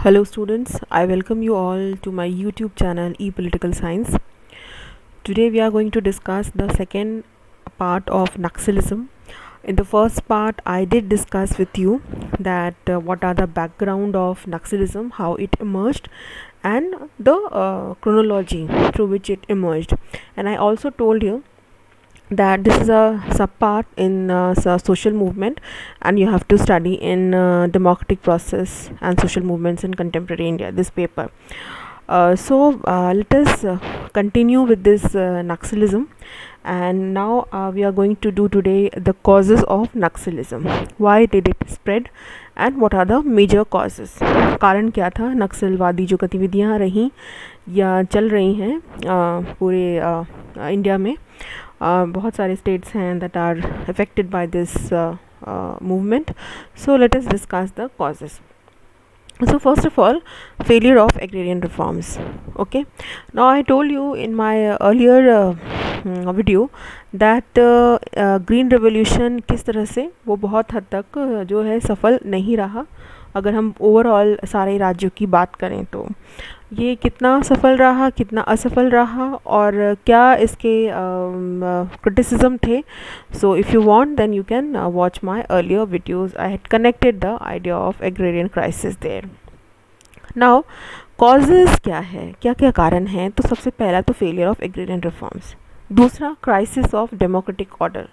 Hello students, I welcome you all to my YouTube channel ePolitical Science. Today we are going to discuss the second part of Naxalism. In the first part I did discuss with you that what are the background of Naxalism, how it emerged and the chronology through which it emerged. And I also told you that this is a subpart in social movement and you have to study in democratic process and social movements in contemporary India, this paper. Let us continue with this Naxalism, and now we are going to do today the causes of Naxalism. Why did it spread and what are the major causes? कारण क्या था नक्सलवादी जो गतिविधियाँ रहीं या चल रही हैं पूरे इंडिया में. बहुत सारे states हैं that are affected by this movement. So let us discuss the causes. So first of all, failure of agrarian reforms. Okay, now I told you in my earlier video that green revolution किस तरह से वो बहुत हद तक जो है सफल नहीं रहा. अगर हम ओवरऑल सारे राज्यों की बात करें तो ये कितना सफल रहा, कितना असफल रहा और क्या इसके क्रिटिसिज्म थे. So if you want then you can watch my earlier videos. I had connected the idea of agrarian crisis there. Now causes क्या है, क्या क्या कारण हैं? तो सबसे पहला तो फेलियर ऑफ एग्रेरियन रिफॉर्म्स. दूसरा crisis of democratic order.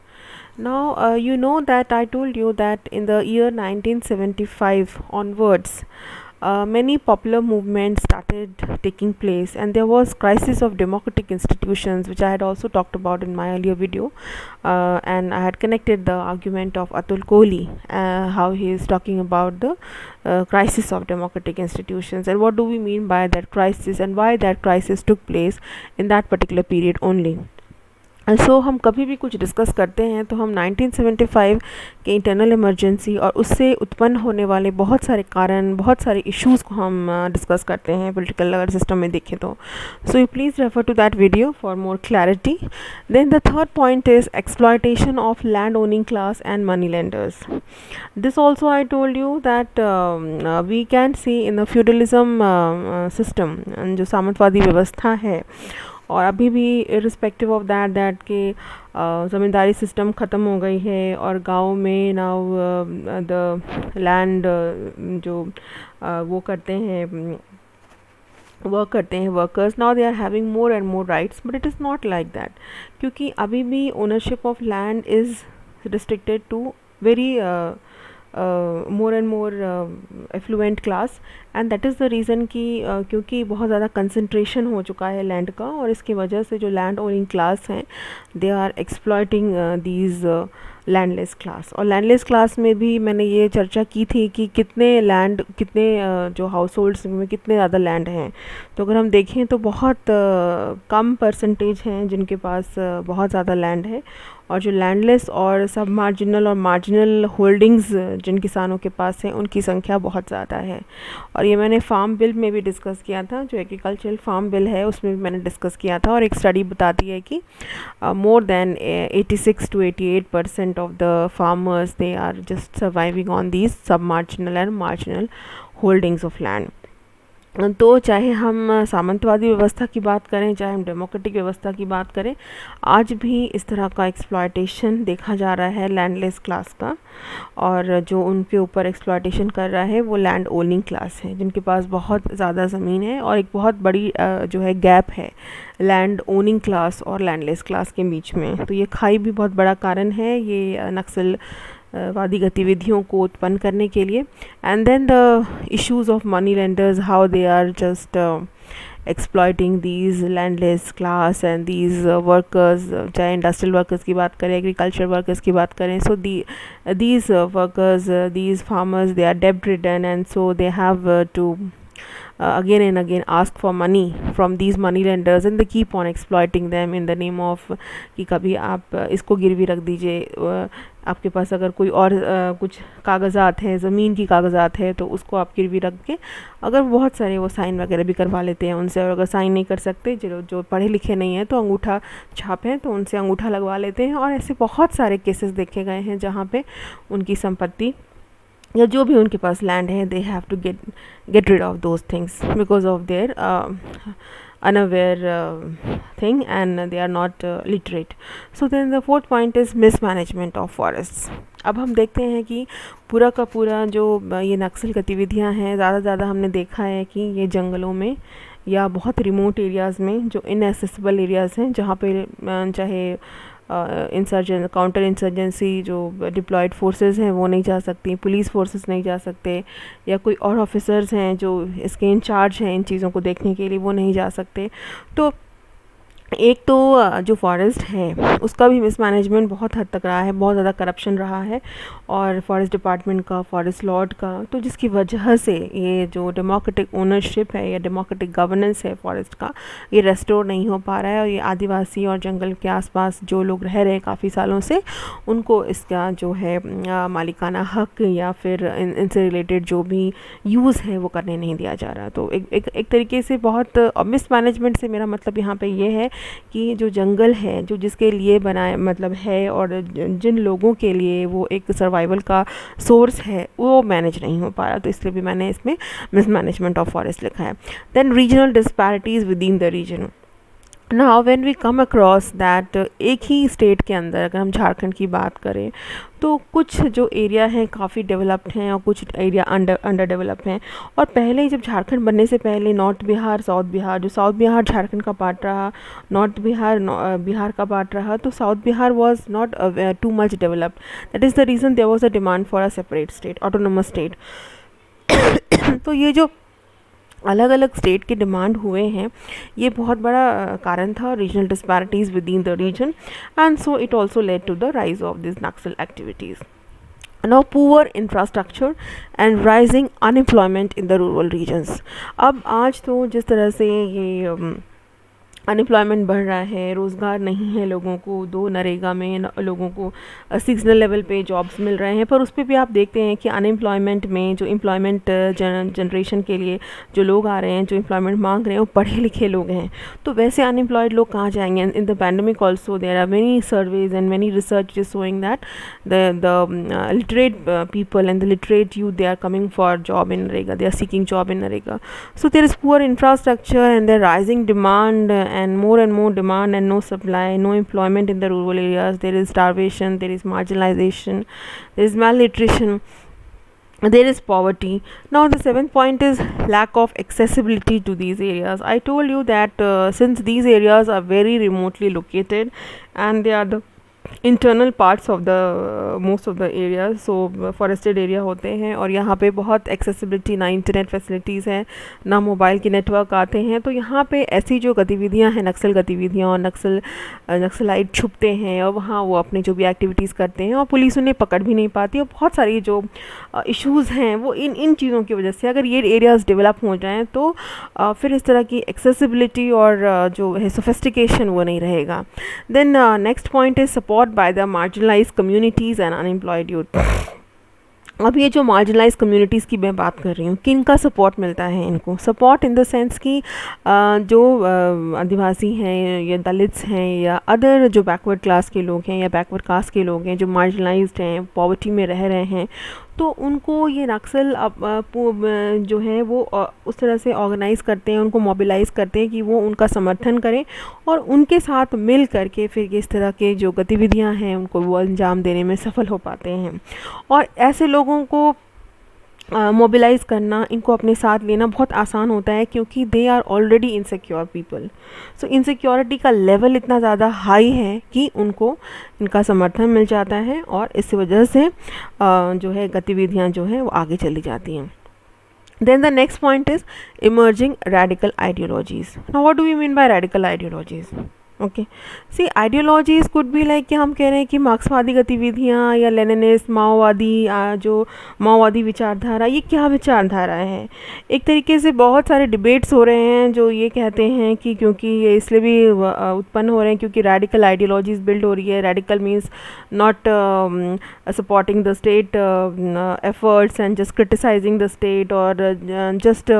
Now you know that I told you that in the year 1975 onwards many popular movements started taking place and there was crisis of democratic institutions, which I had also talked about in my earlier video, and I had connected the argument of Atul Kohli, how he is talking about the crisis of democratic institutions and what do we mean by that crisis and why that crisis took place in that particular period only. सो हम कभी भी कुछ discuss करते हैं तो हम 1975 के internal emergency और उससे उत्पन्न होने वाले बहुत सारे कारण, बहुत सारे इश्यूज़ को हम डिस्कस करते हैं पॉलिटिकल अगर सिस्टम में देखें तो. So you please refer to that video for more clarity. Then the third point is exploitation of land owning class and money lenders. This also I told you that we can see in the feudalism system, जो सामंतवादी व्यवस्था है, और अभी भी irrespective of that के ज़मींदारी system ख़त्म हो गई है और गांव में नाउ द लैंड जो वो करते हैं वर्क करते हैं workers, now they are having more and more rights. But it is not like that, क्योंकि अभी भी ownership of land is restricted to very more and more affluent class, and that is the reason कि क्योंकि बहुत ज़्यादा concentration हो चुका है लैंड का और इसकी वजह से जो लैंड ओनिंग क्लास हैं they are exploiting these landless class. और लैंडलेस क्लास में भी मैंने ये चर्चा की थी कि कितने लैंड, कितने जो हाउस होल्ड्स में कितने ज़्यादा लैंड हैं. तो अगर हम देखें तो बहुत कम परसेंटेज हैं जिनके पास बहुत ज़्यादा लैंड है, और जो लैंडलेस और सब मार्जिनल और मार्जिनल होल्डिंग्स जिन किसानों के पास हैं उनकी संख्या बहुत ज़्यादा है. और ये मैंने फार्म बिल में भी डिस्कस किया था, जो एग्रीकल्चरल फार्म बिल है उसमें भी मैंने डिस्कस किया था, और एक स्टडी बताती है कि more than 86 to 88% of the farmers they are just surviving on these sub marginal and marginal holdings of land. तो चाहे हम सामंतवादी व्यवस्था की बात करें, चाहे हम डेमोक्रेटिक व्यवस्था की बात करें, आज भी इस तरह का एक्सप्लॉयटेशन देखा जा रहा है लैंडलेस क्लास का. और जो उनके ऊपर एक्सप्लॉयटेशन कर रहा है वो लैंड ओनिंग क्लास है, जिनके पास बहुत ज़्यादा ज़मीन है और एक बहुत बड़ी जो है गैप है लैंड ओनिंग क्लास और लैंडलेस क्लास के बीच में. तो ये खाई भी बहुत बड़ा कारण है ये नक्सल वादी गतिविधियों को उत्पन्न करने के लिए. And then the issues of money lenders, how they are just exploiting these landless class and these workers, चाहे इंडस्ट्रियल वर्कर्स की बात करें, एग्रीकल्चर वर्कर्स की बात करें. So these workers, these farmers, they are डेब्ट ridden and so they have to again and again ask for money from these money lenders and they keep on exploiting them in the name of कि कभी आप इसको गिरवी रख दीजिए, आपके पास अगर कोई और कुछ कागज़ात हैं, ज़मीन की कागज़ात है तो उसको आप गिरवी रख के, अगर बहुत सारे वो साइन वगैरह भी करवा लेते हैं उनसे, और अगर साइन नहीं कर सकते, जो पढ़े लिखे नहीं हैं तो अंगूठा छाप हैं तो उनसे अंगूठा लगवा लेते हैं. और ऐसे बहुत सारे केसेस देखे गए हैं जहाँ पे उनकी संपत्ति या जो भी उनके पास लैंड है, they have to get rid of those things because of their unaware thing, and they are not literate. So then the fourth point is mismanagement of forests. अब हम देखते हैं कि पूरा का पूरा जो ये नक्सल गतिविधियां हैं, ज़्यादा हमने देखा है कि ये जंगलों में या बहुत रिमोट एरियाज़ में, जो इनएसेसिबल एरियाज़ हैं, जहाँ पे चाहे काउंटर इंसर्जेंसी जो डिप्लॉयड फोर्सेस हैं वो नहीं जा सकती, पुलिस फोर्सेस नहीं जा सकते, या कोई और ऑफिसर्स हैं जो इसके इंचार्ज हैं इन चीज़ों को देखने के लिए, वो नहीं जा सकते. तो एक तो जो फॉरेस्ट है उसका भी मिसमैनेजमेंट बहुत हद तक रहा है, बहुत ज़्यादा करप्शन रहा है, और फॉरेस्ट डिपार्टमेंट का, फॉरेस्ट लॉर्ड का, तो जिसकी वजह से ये जो डेमोक्रेटिक ओनरशिप है या डेमोक्रेटिक गवर्नेंस है फॉरेस्ट का, ये रेस्टोर नहीं हो पा रहा है. और ये आदिवासी और जंगल के आसपास जो लोग रह रहे हैं काफ़ी सालों से, उनको इसका जो है मालिकाना हक या फिर इनसे रिलेटेड जो भी यूज़ है वो करने नहीं दिया जा रहा. तो एक तरीके से बहुत मिसमैनेजमेंट से मेरा मतलब यहाँ पे ये है कि जो जंगल है, जो जिसके लिए बनाए मतलब है, और जिन लोगों के लिए वो एक सर्वाइवल का सोर्स है, वो मैनेज नहीं हो पा रहा. तो इसलिए भी मैंने इसमें मिसमैनेजमेंट ऑफ फॉरेस्ट लिखा है. Then regional disparities within the region. Now when we come across that, एक ही स्टेट के अंदर अगर हम झारखंड की बात करें तो कुछ जो एरिया हैं काफ़ी डेवलप्ड हैं और कुछ एरिया अंडर डेवलप्ड हैं. और पहले जब झारखंड बनने से पहले नॉर्थ बिहार, साउथ बिहार, जो साउथ बिहार झारखंड का पार्ट रहा, नॉर्थ बिहार बिहार का पार्ट रहा, तो south Bihar was not too much developed. That is the reason there was a demand for a separate state, autonomous state. तो ये जो अलग अलग स्टेट के डिमांड हुए हैं, ये बहुत बड़ा कारण था, regional disparities within the region, and so it also led to the rise of this Naxal activities. Now poor infrastructure and rising unemployment in the rural regions. अब आज तो जिस तरह से ये अनएम्प्लॉयमेंट बढ़ रहा है, रोज़गार नहीं है लोगों को, दो नरेगा में लोगों को सीजनल लेवल पे जॉब्स मिल रहे हैं, पर उस पर भी आप देखते हैं कि अनएम्प्लॉयमेंट में जो एम्प्लॉयमेंट जनरेशन के लिए जो लोग आ रहे हैं, जो एम्प्लॉयमेंट मांग रहे हैं, वो पढ़े लिखे लोग हैं. तो वैसे अनएम्प्लॉयड लोग कहाँ जाएंगे? In the pandemic also there are many surveys and many research is showing that the literate people and the literate youth, they are coming for job in Narega, they are seeking job in Narega. So there is poor infrastructure and the rising demand, and more demand and no supply, no employment in the rural areas. There is starvation, there is marginalization, there is malnutrition, there is poverty. Now the seventh point is lack of accessibility to these areas. I told you that since these areas are very remotely located and they are the internal parts of the most of the areas, so forested area होते हैं, और यहाँ पे बहुत accessibility, ना internet facilities हैं, ना mobile के नेटवर्क आते हैं. तो यहाँ पे ऐसी जो गतिविधियाँ हैं, नक्सल गतिविधियाँ, और नक्सलाइट छुपते हैं और वहाँ वो अपने जो भी एक्टिविटीज़ करते हैं और पुलिस उन्हें पकड़ भी नहीं पाती, और बहुत सारी जो इश्यूज़ हैं वो इन चीज़ों की वजह से. अगर ये एरियाज़ डेवलप हो जाएँ तो फिर इस तरह की एक्सेसिबिलिटी और जो है सोफिस्टिकेशन वो नहीं रहेगा. Then next point is support by the marginalized communities and unemployed youth. अब ये जो मार्जिनलाइज कम्युनिटीज़ की मैं बात कर रही हूँ, किन का सपोर्ट मिलता है इनको? सपोर्ट इन द सेंस कि जो आदिवासी हैं या दलित्स हैं या अदर जो बैकवर्ड क्लास के लोग हैं या बैकवर्ड कास्ट के लोग हैं, जो मार्जिनलाइज्ड हैं, पॉवर्टी में रह रहे हैं, तो उनको ये नक्सल जो है वो उस तरह से ऑर्गेनाइज़ करते हैं, उनको मोबिलाइज़ करते हैं कि वो उनका समर्थन करें और उनके साथ मिल करके फिर इस तरह के जो गतिविधियां हैं उनको वो अंजाम देने में सफल हो पाते हैं. और ऐसे लोगों को मोबिलाइज़ करना, इनको अपने साथ लेना बहुत आसान होता है क्योंकि they are already insecure people. So insecurity का लेवल इतना ज़्यादा हाई है कि उनको इनका समर्थन मिल जाता है और इस वजह से जो है गतिविधियाँ जो हैं वो आगे चली जाती हैं. Then the next point is emerging radical ideologies. Now what do we mean by radical ideologies? Okay, see ideologies could भी लाइक कि हम कह रहे हैं कि मार्क्सवादी गतिविधियाँ या लेनिनिस्ट माओवादी जो माओवादी विचारधारा, ये क्या विचारधारा है? एक तरीके से बहुत सारे डिबेट्स हो रहे हैं जो ये कहते हैं कि क्योंकि ये इसलिए भी उत्पन्न हो रहे हैं क्योंकि रेडिकल आइडियोलॉजीज़ बिल्ड हो रही है. Radical means not supporting the state efforts and just criticizing the state और just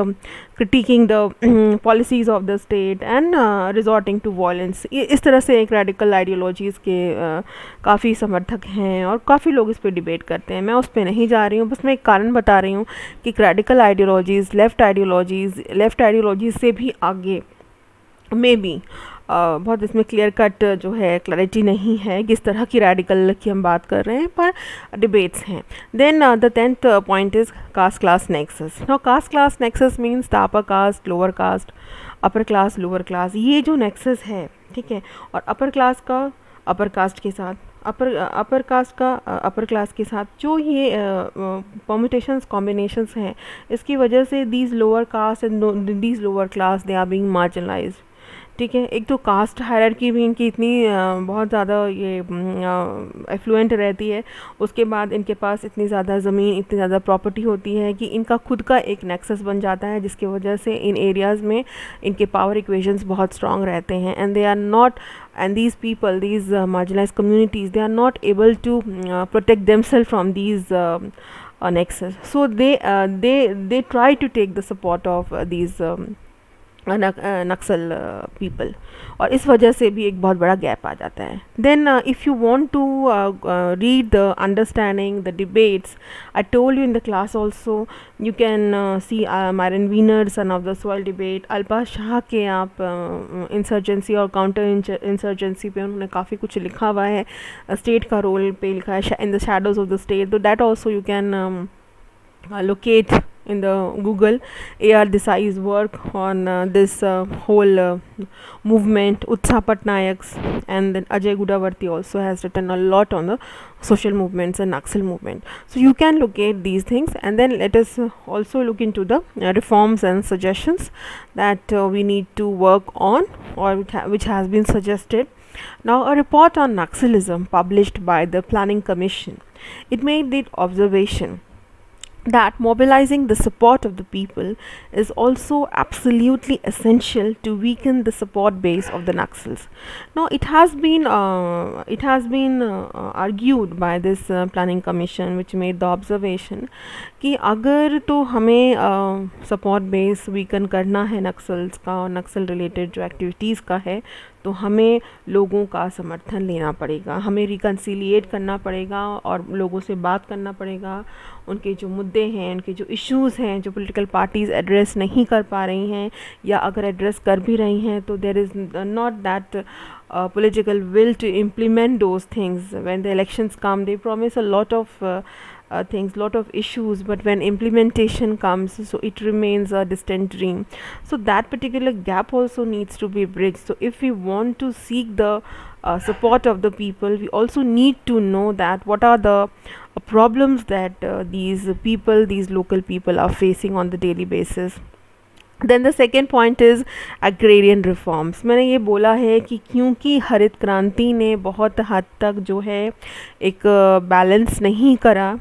critiquing the policies of the state and resorting to violence. इस तरह से एक रेडिकल आइडियोलॉजीज़ के काफ़ी समर्थक हैं और काफ़ी लोग इस पे डिबेट करते हैं। मैं उस पे नहीं जा रही हूँ, बस मैं एक कारण बता रही हूँ कि रेडिकल आइडियोलॉजीज़, लेफ़्ट आइडियोलॉजीज़ से भी आगे मे बी बहुत इसमें क्लियर कट जो है क्लैरिटी नहीं है किस तरह की रेडिकल की हम बात कर रहे हैं, पर डिबेट्स हैं। Then the 10th point is caste class nexus. Now caste class nexus means the upper caste, lower caste, upper class, lower class, ये जो नेक्सस है, ठीक है, और अपर क्लास का अपर कास्ट के साथ, अपर कास्ट का अपर क्लास के साथ जो ये परम्यूटेशंस कॉम्बिनेशंस हैं, इसकी वजह से these lower caste and these lower class they are being marginalized. ठीक है, एक तो कास्ट हायरार्की भी इनकी इतनी बहुत ज़्यादा ये एफ्लुएंट रहती है, उसके बाद इनके पास इतनी ज़्यादा ज़मीन, इतनी ज़्यादा प्रॉपर्टी होती है कि इनका खुद का एक नेक्सस बन जाता है, जिसकी वजह से इन एरियाज़ में इनके पावर इक्वेशंस बहुत स्ट्रांग रहते हैं। And they are not, and these people, these marginalized communities, they are not able to protect themselves from these nexus, so they try to take the support of these Naxal people, और इस वजह से भी एक बहुत बड़ा gap आ जाता है। Then if you want to read the understanding the debates, I told you in the class also, you can see Myron Weiner, son of the soil debate, Alpa Shah के आप इंसर्जेंसी और काउंटर इंसर्जेंसी पे उन्होंने काफ़ी कुछ लिखा हुआ है, स्टेट का रोल पे लिखा है, in the shadows of the state, तो that also you can locate in the Google. A.R. Desai's work on this whole movement, Utsav Patnaik's, and then Ajay Gudavarti also has written a lot on the social movements and Naxal movement. So you can locate these things, and then let us also look into the reforms and suggestions that we need to work on, or which has been suggested. Now, a report on Naxalism published by the Planning Commission, it made the observation that mobilizing the support of the people is also absolutely essential to weaken the support base of the Naxals. Now, it has been argued by this planning commission, which made the observation कि अगर तो हमें support base weaken करना है Naxals का और नक्सल related जो activities का है, तो हमें लोगों का समर्थन लेना पड़ेगा, हमें रिकन्सिलिएट करना पड़ेगा और लोगों से बात करना पड़ेगा। उनके जो मुद्दे हैं, उनके जो इश्यूज़ हैं, जो पॉलिटिकल पार्टीज़ एड्रेस नहीं कर पा रही हैं, या अगर एड्रेस कर भी रही हैं तो there is not that political will to implement those things. When the elections come, they promise a lot of things, lot of issues, but when implementation comes, so it remains a distant dream. So that particular gap also needs to be bridged. So if we want to seek the support of the people, we also need to know that what are the problems that these local people are facing on the daily basis. Then the second point is agrarian reforms. मैंने ये बोला है कि क्योंकि हरित क्रांति ने बहुत हद तक जो है एक बैलेंस नहीं करा,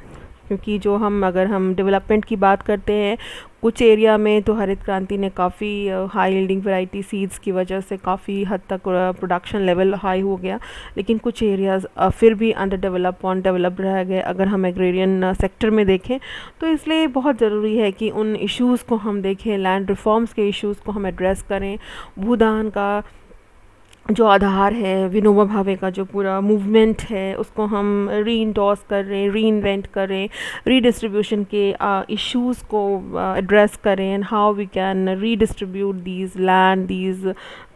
क्योंकि जो अगर हम डेवलपमेंट की बात करते हैं, कुछ एरिया में तो हरित क्रांति ने काफ़ी हाई यील्डिंग वैरायटी सीड्स की वजह से काफ़ी हद तक प्रोडक्शन लेवल हाई हो गया, लेकिन कुछ एरियाज़ फिर भी अंडर डेवलप्ड रह गए अगर हम एग्रेरियन सेक्टर में देखें। तो इसलिए बहुत ज़रूरी है कि उन इश्यूज़ को हम देखें, लैंड रिफॉर्म्स के इश्यूज़ को हम एड्रेस करें, भूदान का जो आधार है, विनोबा भावे का जो पूरा मूवमेंट है, उसको हम रीइंडोर्स कर रहे हैं, रीइन्वेंट करें, रीडिस्ट्रीब्यूशन के इश्यूज़ को एड्रेस करें, and how we can redistribute these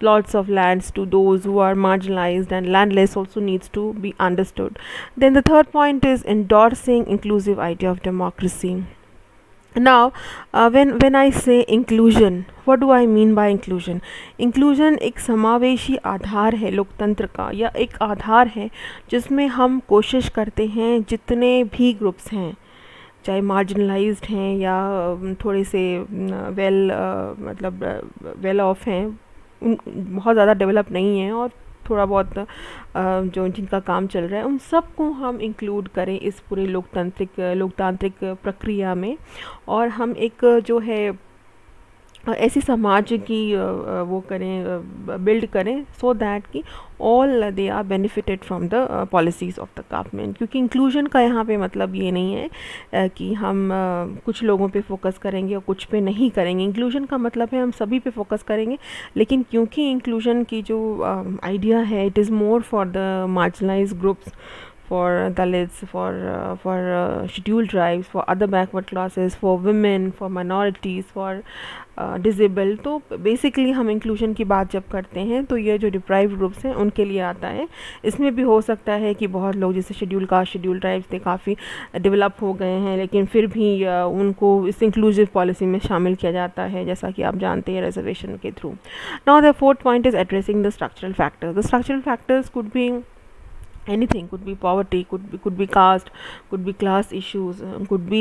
plots of lands to those who are marginalized and landless also needs to be understood. Then the third point is endorsing inclusive idea of democracy. Now when I say inclusion, what do I mean by inclusion? Inclusion एक समावेशी आधार है लोकतंत्र का, या एक आधार है जिसमें हम कोशिश करते हैं जितने भी ग्रुप्स हैं, चाहे मार्जिनलाइज्ड हैं या थोड़े से वेल ऑफ हैं, बहुत ज़्यादा डेवलप नहीं हैं और थोड़ा बहुत जो जिनका काम चल रहा है, उन सब को हम इंक्लूड करें इस पूरे लोकतांत्रिक प्रक्रिया में, और हम एक जो है ऐसी समाज की वो करें, बिल्ड करें, सो दैट कि all they are benefited from the policies of the government. क्योंकि इंक्लूजन का यहाँ पे मतलब ये नहीं है कि हम कुछ लोगों पे फोकस करेंगे और कुछ पे नहीं करेंगे। इंक्लूजन का मतलब है हम सभी पे फोकस करेंगे, लेकिन क्योंकि इंक्लूजन की जो आइडिया है, it is more for the marginalised groups, for Dalits, for scheduled tribes, for other backward classes, for women, for minorities, for disable. तो बेसिकली हम इंक्लूजन की बात जब करते हैं तो ये जो डिप्राइव्ड ग्रुप्स हैं उनके लिए आता है। इसमें भी हो सकता है कि बहुत लोग जैसे शेड्यूल कास्ट, शेड्यूल ट्राइब्स थे, काफ़ी डेवलप हो गए हैं, लेकिन फिर भी उनको इस इंक्लूसिव पॉलिसी में शामिल किया जाता है, जैसा कि आप जानते हैं, रिजर्वेशन के through. Now the fourth point is addressing the structural factors. The structural factors could be anything, could be poverty, could be caste, could be class issues, could be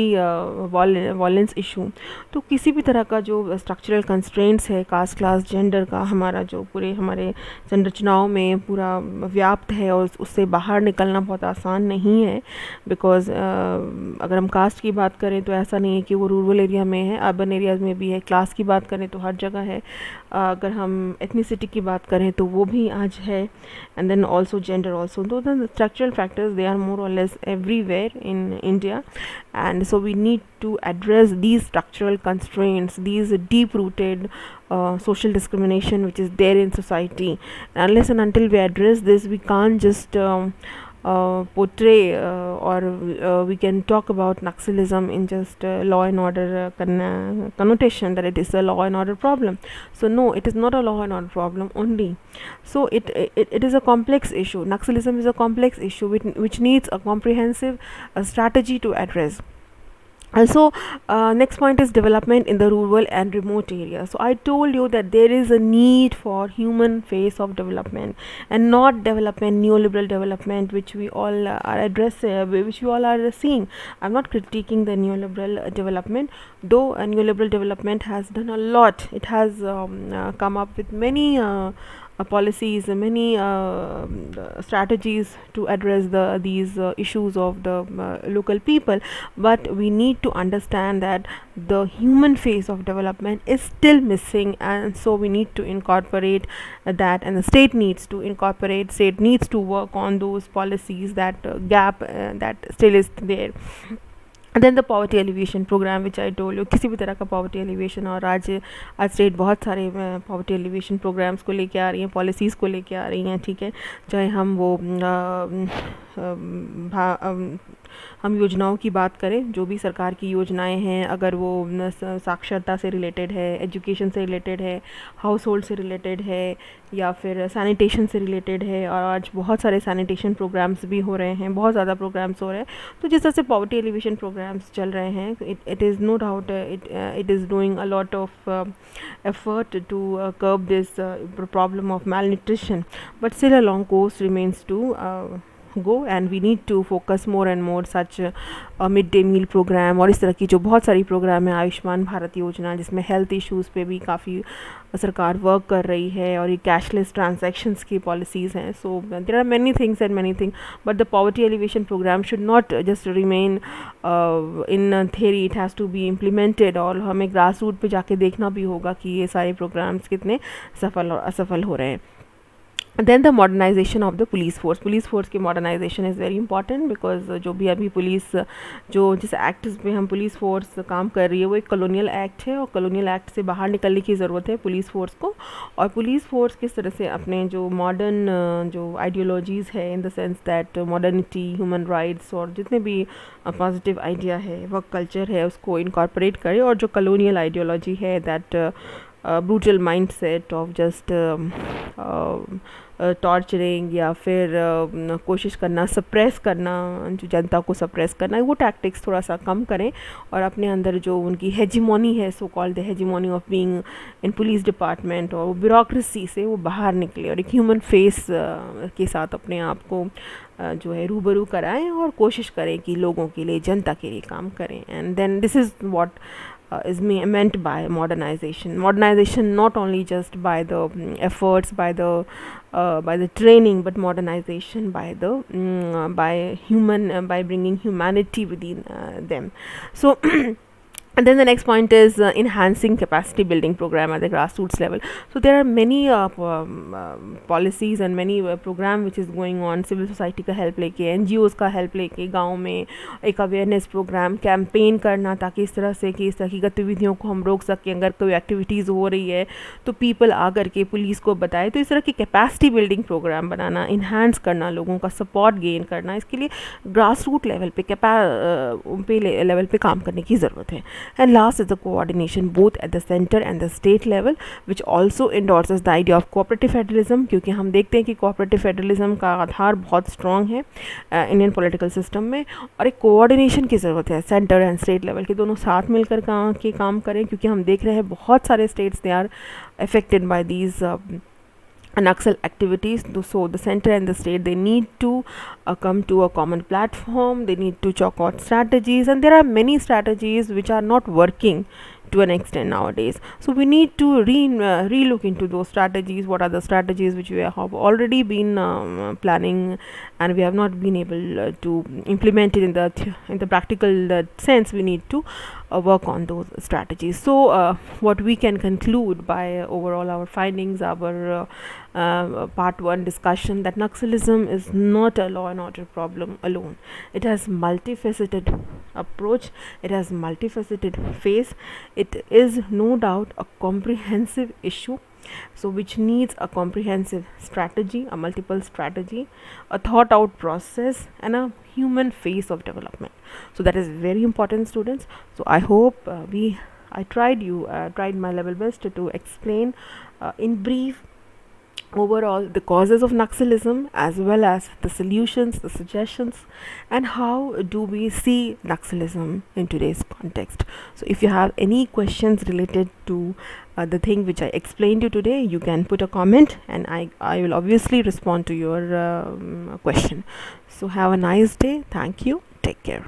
violence issue। तो किसी भी तरह का जो structural constraints है cast, class, gender का, हमारा जो पूरे हमारे संरचनाओं में पूरा व्याप्त है और उससे बाहर निकलना बहुत आसान नहीं है। बिकॉज अगर हम कास्ट की बात करें तो ऐसा नहीं है कि वो रूरल एरिया में है, अर्बन एरियाज़ में भी है। क्लास की बात करें तो हर जगह है। अगर हम एथनिसिटी की बात करें तो वो भी आज है, and then also gender also. तो the structural factors, they are more or less everywhere in India, and so we need to address these structural constraints, these deep rooted social discrimination which is there in society. Unless and until we address this, we can't just portray or we can talk about Naxalism in just law and order connotation, that it is a law and order problem. So no, it is not a law and order problem only. So it is a complex issue. Naxalism is a complex issue which needs a comprehensive strategy to address. Also, next point is development in the rural and remote areas. So I told you that there is a need for human face of development, and not development, neoliberal development, which we all are addressing, which we all are seeing. I'm not critiquing the neoliberal development, though neoliberal development has done a lot. It has come up with many policies, many strategies to address these issues of the local people. But we need to understand that the human face of development is still missing, and so we need to incorporate that, and the state needs to incorporate, state needs to work on those policies, that gap that still is there. Then the poverty alleviation program which I told you, किसी भी तरह का poverty alleviation. और आज state बहुत सारे poverty alleviation programmes को लेके आ रही हैं, पॉलिसीज़ को लेके आ रही हैं, ठीक है। चाहे हम वो हम योजनाओं की बात करें, जो भी सरकार की योजनाएं हैं, अगर वो साक्षरता से रिलेटेड है, एजुकेशन से रिलेटेड है, हाउस होल्ड से रिलेटेड है, या फिर सैनिटेशन से रिलेटेड है। और आज बहुत सारे सैनिटेशन प्रोग्राम्स भी हो रहे हैं, बहुत ज़्यादा प्रोग्राम्स हो रहे हैं। तो जिस तरह से पॉवर्टी एलिवेशन प्रोग्राम्स चल रहे हैं, it is no doubt it is doing a lot of effort to curb this problem of malnutrition, but still a long course remains to go, and we need to focus more and more such mid day meal program, और इस तरह की जो बहुत सारी programme है, आयुष्मान भारत योजना, जिसमें हेल्थ इश्यूज़ पे भी काफ़ी सरकार वर्क कर रही है, और ये कैशलेस ट्रांजैक्शंस की पॉलिसीज़ हैं। So there are many things and many thing, but the poverty alleviation program should not just remain in theory, it has to be implemented. और हमें ग्रास रूट पे जाके देखना भी होगा कि ये सारे प्रोग्राम्स कितने सफल और असफल हो रहे हैं। Then the modernization of the police force. Police force की modernization is very important, because जो भी अभी पुलिस, जो जिस एक्ट पे हम पुलिस फोर्स काम कर रही है, वो एक कॉलोनियल एक्ट है, और कॉलोनियल एक्ट से बाहर निकलने की ज़रूरत है पुलिस फोर्स को। और पुलिस फोर्स किस तरह से अपने जो मॉडर्न जो आइडियोलॉजीज़ है, in the sense that modernity, human rights, और जितने भी पॉजिटिव आइडिया है, वर्क कल्चर है, उसको इनकॉर्पोरेट करे। और जो कॉलोनियल आइडियोलॉजी है, that brutal mindset of just torturing, या फिर कोशिश करना, सप्रेस करना, जो जनता को सप्रेस करना, वो टैक्टिक्स थोड़ा सा कम करें, और अपने अंदर जो उनकी हेजिमोनी है, so called the hegemony of being in police department, और ब्यूरोक्रेसी से वो बाहर निकले, और एक ह्यूमन फेस के साथ अपने आप को जो है रूबरू कराएं, और कोशिश करें कि लोगों के लिए, जनता के लिए काम करें। And then this is what is meant by modernization. Modernization not only just by the efforts, by the training, but modernization by the by human by bringing humanity within them. So And then the next point is enhancing capacity building program at the grassroots level. So there are many policies and many program which is going on. Civil society का help लेके, NGOs का help लेके, गाँव में एक awareness program campaign करना, ताकि इस तरह से कि इस तरह की गतिविधियों को हम रोक सकें. अगर कोई एक्टिविटीज़ हो रही है तो people आकर के पुलिस को बताए. तो इस तरह की कैपेसिटी बिल्डिंग प्रोग्राम बनाना, इन्हांस करना, लोगों का सपोर्ट गेन करना, इसके लिए ग्रास रूट लेवल पे लेवल पे काम करने की ज़रूरत है. And last is the coordination both at the center and the state level, which also endorses the idea of cooperative federalism, क्योंकि हम देखते हैं कि cooperative federalism का आधार बहुत strong है इंडियन पॉलिटिकल सिस्टम में, और एक कोऑर्डिनेशन की ज़रूरत है. सेंटर एंड स्टेट लेवल के दोनों साथ मिलकर काम करें, क्योंकि हम देख रहे हैं बहुत सारे states they are affected by these Naxal activities. So the center and the state, they need to come to a common platform. They need to chalk out strategies, and there are many strategies which are not working to an extent nowadays. So we need to re-look into those strategies. What are the strategies which we have already been planning and we have not been able to implement it in the practical sense? We need to work on those strategies. So what we can conclude by overall our findings, our part 1 discussion, that Naxalism is not a law and order problem alone. It has multifaceted approach, it has multifaceted phase. It is no doubt a comprehensive issue, so which needs a comprehensive strategy, a multiple strategy, a thought out process, and a human face of development. So that is very important, students. So I hope I tried my level best to explain in brief overall the causes of Naxalism, as well as the solutions, the suggestions, and how do we see Naxalism in today's context. So if you have any questions related to the thing which I explained you today, you can put a comment and I will obviously respond to your question. So have a nice day. Thank you. Take care.